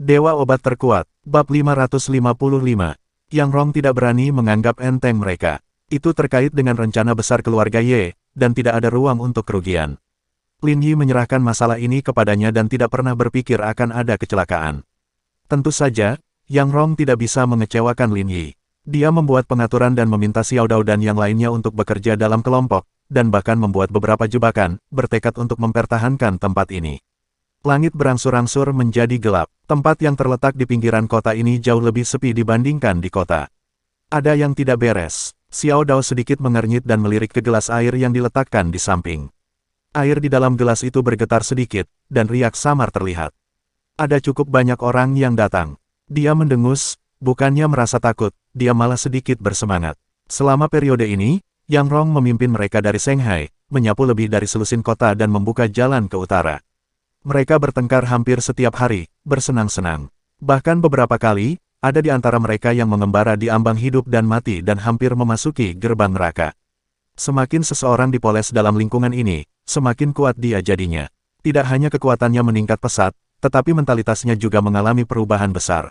Dewa Obat Terkuat, Bab 555. Yang Rong tidak berani menganggap enteng mereka. Itu terkait dengan rencana besar keluarga Ye, dan tidak ada ruang untuk kerugian. Lin Yi menyerahkan masalah ini kepadanya dan tidak pernah berpikir akan ada kecelakaan. Tentu saja, Yang Rong tidak bisa mengecewakan Lin Yi. Dia membuat pengaturan dan meminta Xiao Dao dan yang lainnya untuk bekerja dalam kelompok, dan bahkan membuat beberapa jebakan, bertekad untuk mempertahankan tempat ini. Langit berangsur-angsur menjadi gelap. Tempat yang terletak di pinggiran kota ini jauh lebih sepi dibandingkan di kota. Ada yang tidak beres. Xiao Dao sedikit mengernyit dan melirik ke gelas air yang diletakkan di samping. Air di dalam gelas itu bergetar sedikit, dan riak samar terlihat. Ada cukup banyak orang yang datang. Dia mendengus, bukannya merasa takut, dia malah sedikit bersemangat. Selama periode ini, Yang Rong memimpin mereka dari Shanghai, menyapu lebih dari selusin kota dan membuka jalan ke utara. Mereka bertengkar hampir setiap hari, bersenang-senang. Bahkan beberapa kali, ada di antara mereka yang mengembara di ambang hidup dan mati dan hampir memasuki gerbang neraka. Semakin seseorang dipoles dalam lingkungan ini, semakin kuat dia jadinya. Tidak hanya kekuatannya meningkat pesat, tetapi mentalitasnya juga mengalami perubahan besar.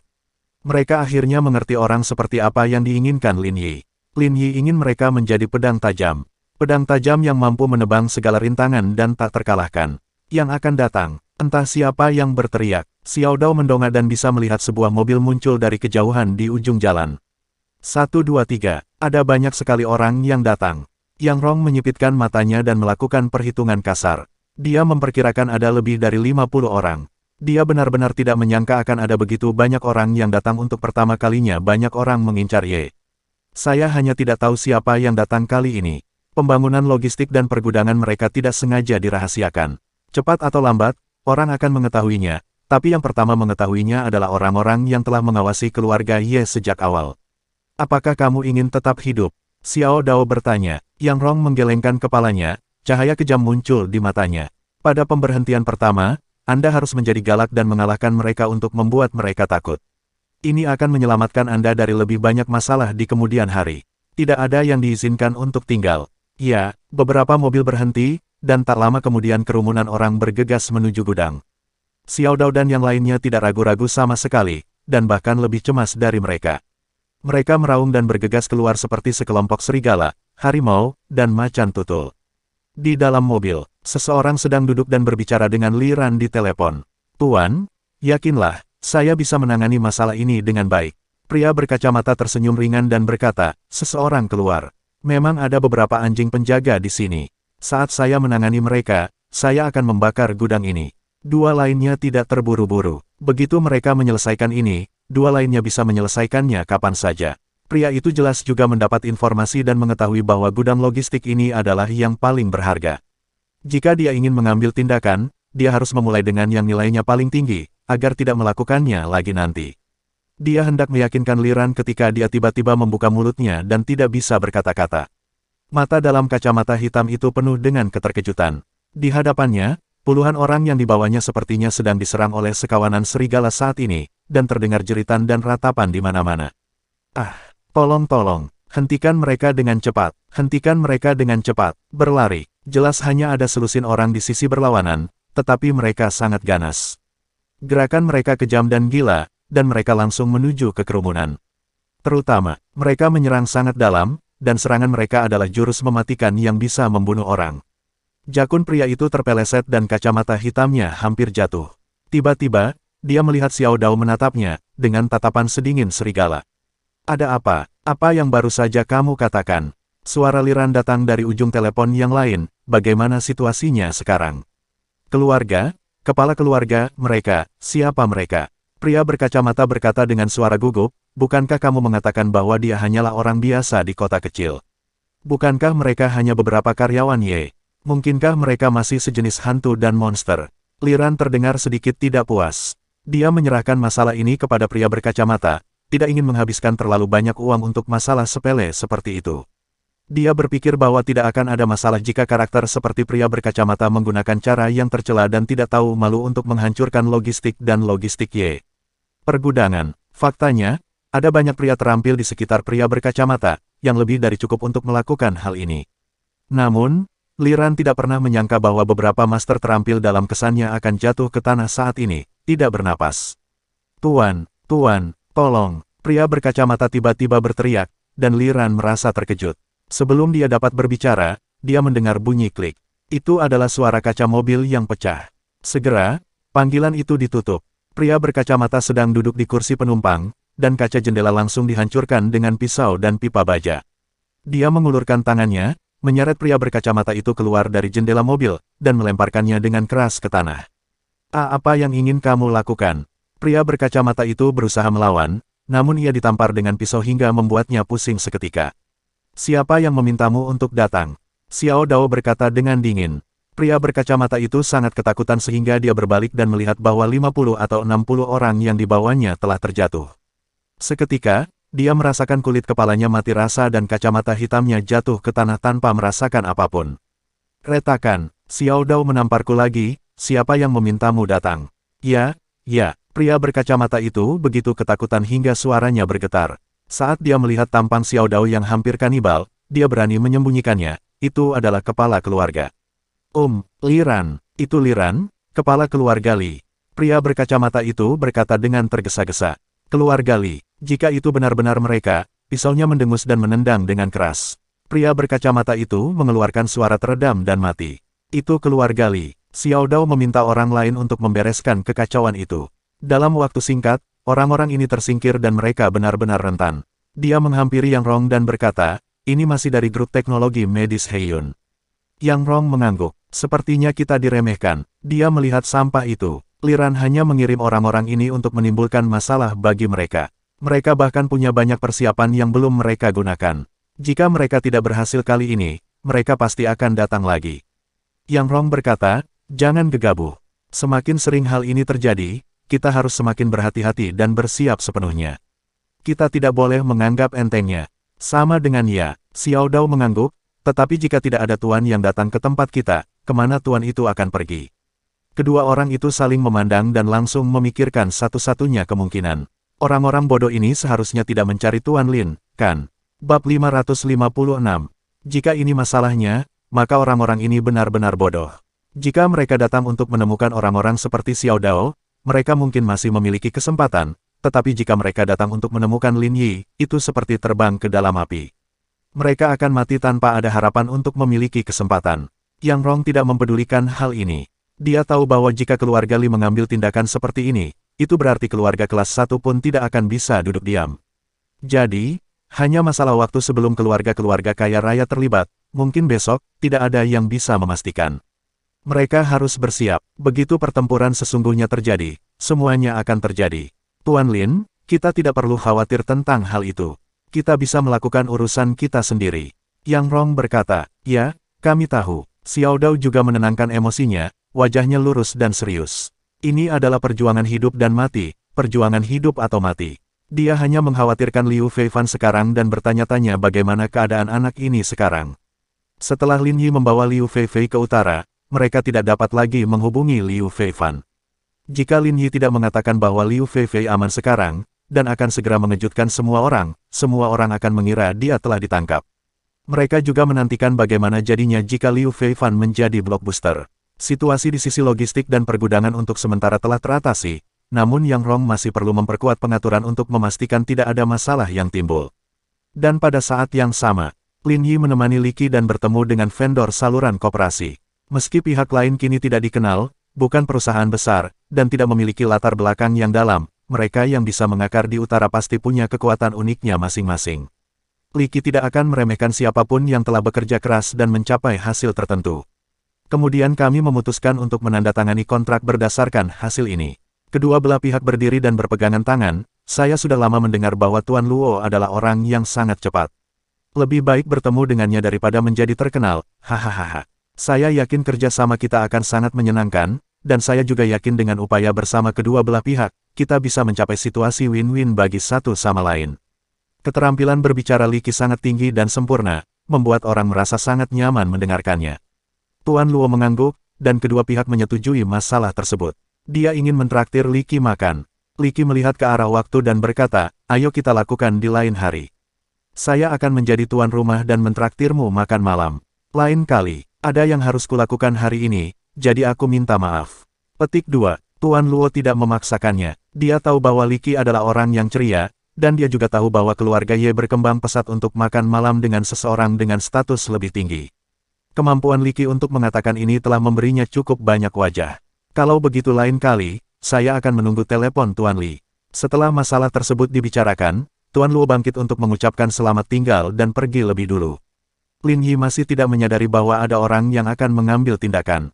Mereka akhirnya mengerti orang seperti apa yang diinginkan Lin Yi. Lin Yi ingin mereka menjadi pedang tajam. Pedang tajam yang mampu menebang segala rintangan dan tak terkalahkan. Yang akan datang, entah siapa yang berteriak. Xiao Dao mendongak dan bisa melihat sebuah mobil muncul dari kejauhan di ujung jalan. 1, 2, 3, ada banyak sekali orang yang datang. Yang Rong menyipitkan matanya dan melakukan perhitungan kasar. Dia memperkirakan ada lebih dari 50 orang. Dia benar-benar tidak menyangka akan ada begitu banyak orang yang datang untuk pertama kalinya. Banyak orang mengincar Ye. Saya hanya tidak tahu siapa yang datang kali ini. Pembangunan logistik dan pergudangan mereka tidak sengaja dirahasiakan. Cepat atau lambat, orang akan mengetahuinya, tapi yang pertama mengetahuinya adalah orang-orang yang telah mengawasi keluarga Ye sejak awal. Apakah kamu ingin tetap hidup? Xiao Dao bertanya. Yang Rong menggelengkan kepalanya, cahaya kejam muncul di matanya. Pada pemberhentian pertama, Anda harus menjadi galak dan mengalahkan mereka untuk membuat mereka takut. Ini akan menyelamatkan Anda dari lebih banyak masalah di kemudian hari. Tidak ada yang diizinkan untuk tinggal. Ya, beberapa mobil berhenti, dan tak lama kemudian kerumunan orang bergegas menuju gudang. Xiao Dao dan yang lainnya tidak ragu-ragu sama sekali, dan bahkan lebih cemas dari mereka. Mereka meraung dan bergegas keluar seperti sekelompok serigala, harimau, dan macan tutul. Di dalam mobil, seseorang sedang duduk dan berbicara dengan liran di telepon. Tuan, yakinlah, saya bisa menangani masalah ini dengan baik. Pria berkacamata tersenyum ringan dan berkata, seseorang keluar. Memang ada beberapa anjing penjaga di sini. Saat saya menangani mereka, saya akan membakar gudang ini. Dua lainnya tidak terburu-buru. Begitu mereka menyelesaikan ini, dua lainnya bisa menyelesaikannya kapan saja. Pria itu jelas juga mendapat informasi dan mengetahui bahwa gudang logistik ini adalah yang paling berharga. Jika dia ingin mengambil tindakan, dia harus memulai dengan yang nilainya paling tinggi, agar tidak melakukannya lagi nanti. Dia hendak meyakinkan Liran ketika dia tiba-tiba membuka mulutnya dan tidak bisa berkata-kata. Mata dalam kacamata hitam itu penuh dengan keterkejutan. Di hadapannya, puluhan orang yang dibawanya sepertinya sedang diserang oleh sekawanan serigala saat ini, dan terdengar jeritan dan ratapan di mana-mana. Ah, tolong, hentikan mereka dengan cepat, hentikan mereka dengan cepat, berlari. Jelas hanya ada selusin orang di sisi berlawanan, tetapi mereka sangat ganas. Gerakan mereka kejam dan gila, dan mereka langsung menuju ke kerumunan. Terutama, mereka menyerang sangat dalam, dan serangan mereka adalah jurus mematikan yang bisa membunuh orang. Jakun pria itu terpeleset dan kacamata hitamnya hampir jatuh. Tiba-tiba, dia melihat Xiao Dao menatapnya, dengan tatapan sedingin serigala. Ada apa? Apa yang baru saja kamu katakan? Suara Liran datang dari ujung telepon yang lain, bagaimana situasinya sekarang? Keluarga? Kepala keluarga, mereka, siapa mereka? Pria berkacamata berkata dengan suara gugup, bukankah kamu mengatakan bahwa dia hanyalah orang biasa di kota kecil? Bukankah mereka hanya beberapa karyawan Ye? Mungkinkah mereka masih sejenis hantu dan monster? Liran terdengar sedikit tidak puas. Dia menyerahkan masalah ini kepada pria berkacamata, tidak ingin menghabiskan terlalu banyak uang untuk masalah sepele seperti itu. Dia berpikir bahwa tidak akan ada masalah jika karakter seperti pria berkacamata menggunakan cara yang tercela dan tidak tahu malu untuk menghancurkan logistik dan logistik Ye. Pergudangan. Faktanya, ada banyak pria terampil di sekitar pria berkacamata, yang lebih dari cukup untuk melakukan hal ini. Namun, Liran tidak pernah menyangka bahwa beberapa master terampil dalam kesannya akan jatuh ke tanah saat ini, tidak bernapas. Tuan, tolong. Pria berkacamata tiba-tiba berteriak, dan Li Ran merasa terkejut. Sebelum dia dapat berbicara, dia mendengar bunyi klik. Itu adalah suara kaca mobil yang pecah. Segera, panggilan itu ditutup. Pria berkacamata sedang duduk di kursi penumpang, dan kaca jendela langsung dihancurkan dengan pisau dan pipa baja. Dia mengulurkan tangannya, menyeret pria berkacamata itu keluar dari jendela mobil, dan melemparkannya dengan keras ke tanah. Apa yang ingin kamu lakukan? Pria berkacamata itu berusaha melawan, namun ia ditampar dengan pisau hingga membuatnya pusing seketika. Siapa yang memintamu untuk datang? Xiao Dao berkata dengan dingin. Pria berkacamata itu sangat ketakutan sehingga dia berbalik dan melihat bahwa 50 atau 60 orang yang dibawanya telah terjatuh. Seketika, dia merasakan kulit kepalanya mati rasa dan kacamata hitamnya jatuh ke tanah tanpa merasakan apapun. Retakan, Xiao Dao menamparku lagi, siapa yang memintamu datang? Ya. Pria berkacamata itu begitu ketakutan hingga suaranya bergetar. Saat dia melihat tampang Xiao Dao yang hampir kanibal, dia berani menyembunyikannya, itu adalah kepala keluarga. Li Ran, itu Li Ran, kepala keluarga Li. Pria berkacamata itu berkata dengan tergesa-gesa. Keluarga Li, jika itu benar-benar mereka, pisaunya mendengus dan menendang dengan keras. Pria berkacamata itu mengeluarkan suara teredam dan mati. Itu keluarga Li. Xiao Dao meminta orang lain untuk membereskan kekacauan itu. Dalam waktu singkat, orang-orang ini tersingkir dan mereka benar-benar rentan. Dia menghampiri Yang Rong dan berkata, ini masih dari grup teknologi medis Heiyun. Yang Rong mengangguk. Sepertinya kita diremehkan. Dia melihat sampah itu. Li Ran hanya mengirim orang-orang ini untuk menimbulkan masalah bagi mereka. Mereka bahkan punya banyak persiapan yang belum mereka gunakan. Jika mereka tidak berhasil kali ini, mereka pasti akan datang lagi. Yang Rong berkata, jangan gegabah. Semakin sering hal ini terjadi, kita harus semakin berhati-hati dan bersiap sepenuhnya. Kita tidak boleh menganggap entengnya. Sama dengan ya, Xiao Dao mengangguk, tetapi jika tidak ada tuan yang datang ke tempat kita, kemana tuan itu akan pergi? Kedua orang itu saling memandang dan langsung memikirkan satu-satunya kemungkinan. Orang-orang bodoh ini seharusnya tidak mencari Tuan Lin, kan? Bab 556. Jika ini masalahnya, maka orang-orang ini benar-benar bodoh. Jika mereka datang untuk menemukan orang-orang seperti Xiao Dao, mereka mungkin masih memiliki kesempatan, tetapi jika mereka datang untuk menemukan Lin Yi, itu seperti terbang ke dalam api. Mereka akan mati tanpa ada harapan untuk memiliki kesempatan. Yang Rong tidak mempedulikan hal ini. Dia tahu bahwa jika keluarga Li mengambil tindakan seperti ini, itu berarti keluarga kelas 1 pun tidak akan bisa duduk diam. Jadi, hanya masalah waktu sebelum keluarga-keluarga kaya raya terlibat, mungkin besok, tidak ada yang bisa memastikan. Mereka harus bersiap, begitu pertempuran sesungguhnya terjadi, semuanya akan terjadi. Tuan Lin, kita tidak perlu khawatir tentang hal itu. Kita bisa melakukan urusan kita sendiri. Yang Rong berkata, ya, kami tahu. Xiao Dao juga menenangkan emosinya, wajahnya lurus dan serius. Ini adalah perjuangan hidup dan mati, perjuangan hidup atau mati. Dia hanya mengkhawatirkan Liu Feifan sekarang dan bertanya-tanya bagaimana keadaan anak ini sekarang. Setelah Lin Yi membawa Liu Feifei ke utara, mereka tidak dapat lagi menghubungi Liu Feifan. Jika Lin Yi tidak mengatakan bahwa Liu Feifei aman sekarang, dan akan segera mengejutkan semua orang akan mengira dia telah ditangkap. Mereka juga menantikan bagaimana jadinya jika Liu Feifan menjadi blockbuster. Situasi di sisi logistik dan pergudangan untuk sementara telah teratasi, namun Yang Rong masih perlu memperkuat pengaturan untuk memastikan tidak ada masalah yang timbul. Dan pada saat yang sama, Lin Yi menemani Li Qi dan bertemu dengan vendor saluran koperasi. Meski pihak lain kini tidak dikenal, bukan perusahaan besar, dan tidak memiliki latar belakang yang dalam, mereka yang bisa mengakar di utara pasti punya kekuatan uniknya masing-masing. Li Qi tidak akan meremehkan siapapun yang telah bekerja keras dan mencapai hasil tertentu. Kemudian kami memutuskan untuk menandatangani kontrak berdasarkan hasil ini. Kedua belah pihak berdiri dan berpegangan tangan, saya sudah lama mendengar bahwa Tuan Luo adalah orang yang sangat cepat. Lebih baik bertemu dengannya daripada menjadi terkenal, hahaha. Saya yakin kerjasama kita akan sangat menyenangkan, dan saya juga yakin dengan upaya bersama kedua belah pihak, kita bisa mencapai situasi win-win bagi satu sama lain. Keterampilan berbicara Li Qi sangat tinggi dan sempurna, membuat orang merasa sangat nyaman mendengarkannya. Tuan Luo mengangguk, dan kedua pihak menyetujui masalah tersebut. Dia ingin mentraktir Li Qi makan. Li Qi melihat ke arah waktu dan berkata, ayo kita lakukan di lain hari. Saya akan menjadi tuan rumah dan mentraktirmu makan malam. Lain kali, ada yang harus kulakukan hari ini, jadi aku minta maaf. Petik 2. Tuan Luo tidak memaksakannya. Dia tahu bahwa Li Qi adalah orang yang ceria, dan dia juga tahu bahwa keluarga Ye berkembang pesat untuk makan malam dengan seseorang dengan status lebih tinggi. Kemampuan Li Qi untuk mengatakan ini telah memberinya cukup banyak wajah. Kalau begitu lain kali, saya akan menunggu telepon Tuan Li. Setelah masalah tersebut dibicarakan, Tuan Luo bangkit untuk mengucapkan selamat tinggal dan pergi lebih dulu. Lin Yi masih tidak menyadari bahwa ada orang yang akan mengambil tindakan.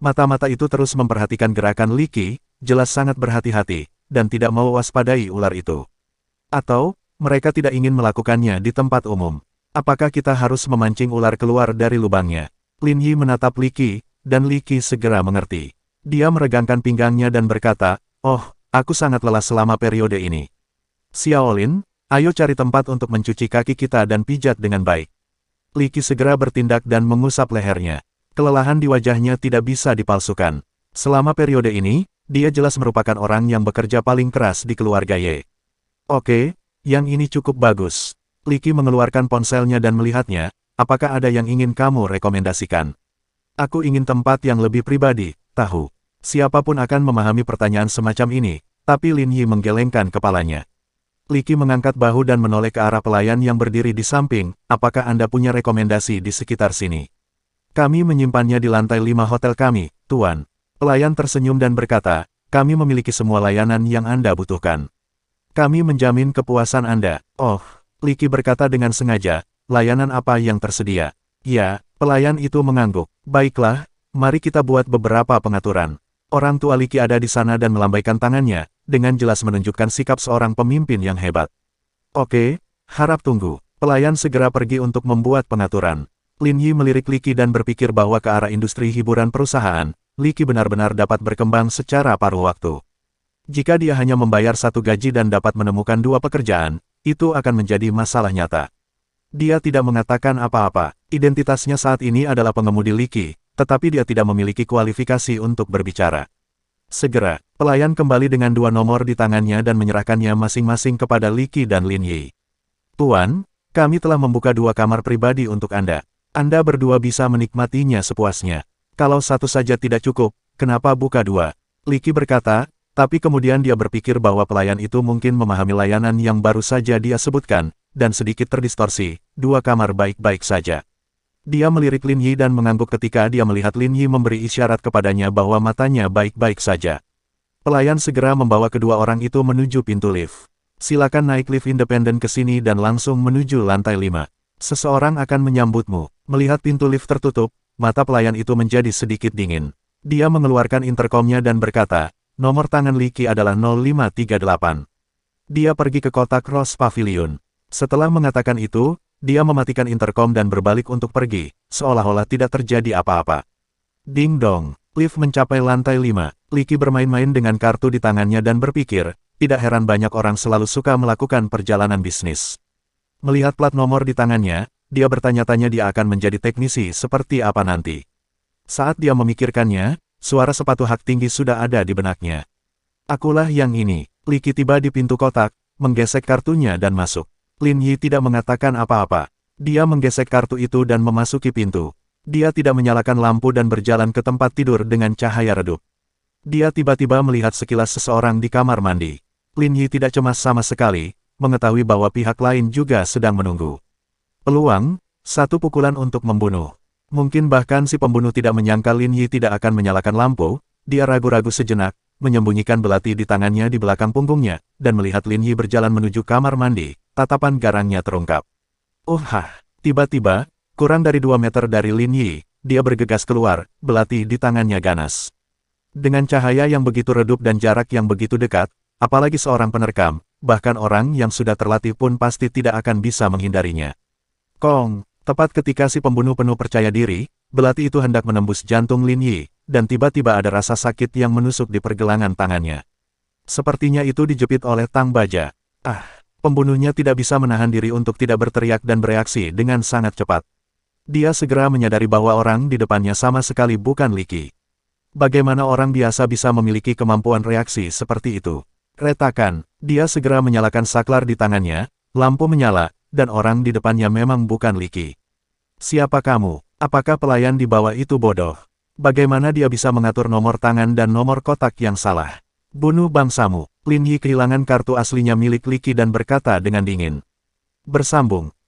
Mata-mata itu terus memperhatikan gerakan Li Qi, jelas sangat berhati-hati, dan tidak mau waspadai ular itu. Atau, mereka tidak ingin melakukannya di tempat umum. Apakah kita harus memancing ular keluar dari lubangnya? Lin Yi menatap Li Qi, dan Li Qi segera mengerti. Dia meregangkan pinggangnya dan berkata, "Oh, aku sangat lelah selama periode ini. Xiaolin, ayo cari tempat untuk mencuci kaki kita dan pijat dengan baik." Li Qi segera bertindak dan mengusap lehernya. Kelelahan di wajahnya tidak bisa dipalsukan. Selama periode ini, dia jelas merupakan orang yang bekerja paling keras di keluarga Ye. Oke, yang ini cukup bagus. Li Qi mengeluarkan ponselnya dan melihatnya, apakah ada yang ingin kamu rekomendasikan? Aku ingin tempat yang lebih pribadi, tahu. Siapapun akan memahami pertanyaan semacam ini, tapi Lin Yi menggelengkan kepalanya. Li Qi mengangkat bahu dan menoleh ke arah pelayan yang berdiri di samping, apakah Anda punya rekomendasi di sekitar sini? Kami menyimpannya di lantai 5 hotel kami, Tuan. Pelayan tersenyum dan berkata, kami memiliki semua layanan yang Anda butuhkan. Kami menjamin kepuasan Anda. Oh, Li Qi berkata dengan sengaja, layanan apa yang tersedia? Ya, pelayan itu mengangguk. Baiklah, mari kita buat beberapa pengaturan. Orang tua Li Qi ada di sana dan melambaikan tangannya, dengan jelas menunjukkan sikap seorang pemimpin yang hebat. Oke, harap tunggu. Pelayan segera pergi untuk membuat pengaturan. Lin Yi melirik Li Qi dan berpikir bahwa ke arah industri hiburan perusahaan, Li Qi benar-benar dapat berkembang secara paruh waktu. Jika dia hanya membayar satu gaji dan dapat menemukan dua pekerjaan, itu akan menjadi masalah nyata. Dia tidak mengatakan apa-apa. Identitasnya saat ini adalah pengemudi Li Qi, tetapi dia tidak memiliki kualifikasi untuk berbicara. Segera, pelayan kembali dengan dua nomor di tangannya dan menyerahkannya masing-masing kepada Li Qi dan Lin Yi. Tuan, kami telah membuka dua kamar pribadi untuk Anda. Anda berdua bisa menikmatinya sepuasnya. Kalau satu saja tidak cukup, kenapa buka dua? Li Qi berkata, tapi kemudian dia berpikir bahwa pelayan itu mungkin memahami layanan yang baru saja dia sebutkan, dan sedikit terdistorsi, dua kamar baik-baik saja. Dia melirik Lin Yi dan mengangguk ketika dia melihat Lin Yi memberi isyarat kepadanya bahwa matanya baik-baik saja. Pelayan segera membawa kedua orang itu menuju pintu lift. Silakan naik lift independen ke sini dan langsung menuju lantai 5. Seseorang akan menyambutmu. Melihat pintu lift tertutup, mata pelayan itu menjadi sedikit dingin. Dia mengeluarkan interkomnya dan berkata, nomor tangan Li Qi adalah 0538. Dia pergi ke kotak Rose Pavilion. Setelah mengatakan itu, dia mematikan interkom dan berbalik untuk pergi, seolah-olah tidak terjadi apa-apa. Ding dong, lift mencapai lantai 5. Li Qi bermain-main dengan kartu di tangannya dan berpikir, tidak heran banyak orang selalu suka melakukan perjalanan bisnis. Melihat plat nomor di tangannya, dia bertanya-tanya dia akan menjadi teknisi seperti apa nanti. Saat dia memikirkannya, suara sepatu hak tinggi sudah ada di benaknya. Akulah yang ini. Li Qi tiba di pintu kotak, menggesek kartunya dan masuk. Lin Yi tidak mengatakan apa-apa. Dia menggesek kartu itu dan memasuki pintu. Dia tidak menyalakan lampu dan berjalan ke tempat tidur dengan cahaya redup. Dia tiba-tiba melihat sekilas seseorang di kamar mandi. Lin Yi tidak cemas sama sekali, mengetahui bahwa pihak lain juga sedang menunggu. Peluang, satu pukulan untuk membunuh. Mungkin bahkan si pembunuh tidak menyangka Lin Yi tidak akan menyalakan lampu, dia ragu-ragu sejenak, menyembunyikan belati di tangannya di belakang punggungnya, dan melihat Lin Yi berjalan menuju kamar mandi, tatapan garangnya terungkap. Tiba-tiba, kurang dari 2 meter dari Lin Yi, dia bergegas keluar, belati di tangannya ganas. Dengan cahaya yang begitu redup dan jarak yang begitu dekat, apalagi seorang penerkam, bahkan orang yang sudah terlatih pun pasti tidak akan bisa menghindarinya. Kong, tepat ketika si pembunuh penuh percaya diri, belati itu hendak menembus jantung Lin Yi, dan tiba-tiba ada rasa sakit yang menusuk di pergelangan tangannya. Sepertinya itu dijepit oleh tang baja. Pembunuhnya tidak bisa menahan diri untuk tidak berteriak dan bereaksi dengan sangat cepat. Dia segera menyadari bahwa orang di depannya sama sekali bukan Li Qi. Bagaimana orang biasa bisa memiliki kemampuan reaksi seperti itu? Retakan, dia segera menyalakan saklar di tangannya, lampu menyala, dan orang di depannya memang bukan Li Qi. Siapa kamu? Apakah pelayan di bawah itu bodoh? Bagaimana dia bisa mengatur nomor tangan dan nomor kotak yang salah? Bunuh bangsamu. Lin Yi kehilangan kartu aslinya milik Li Qi dan berkata dengan dingin. Bersambung.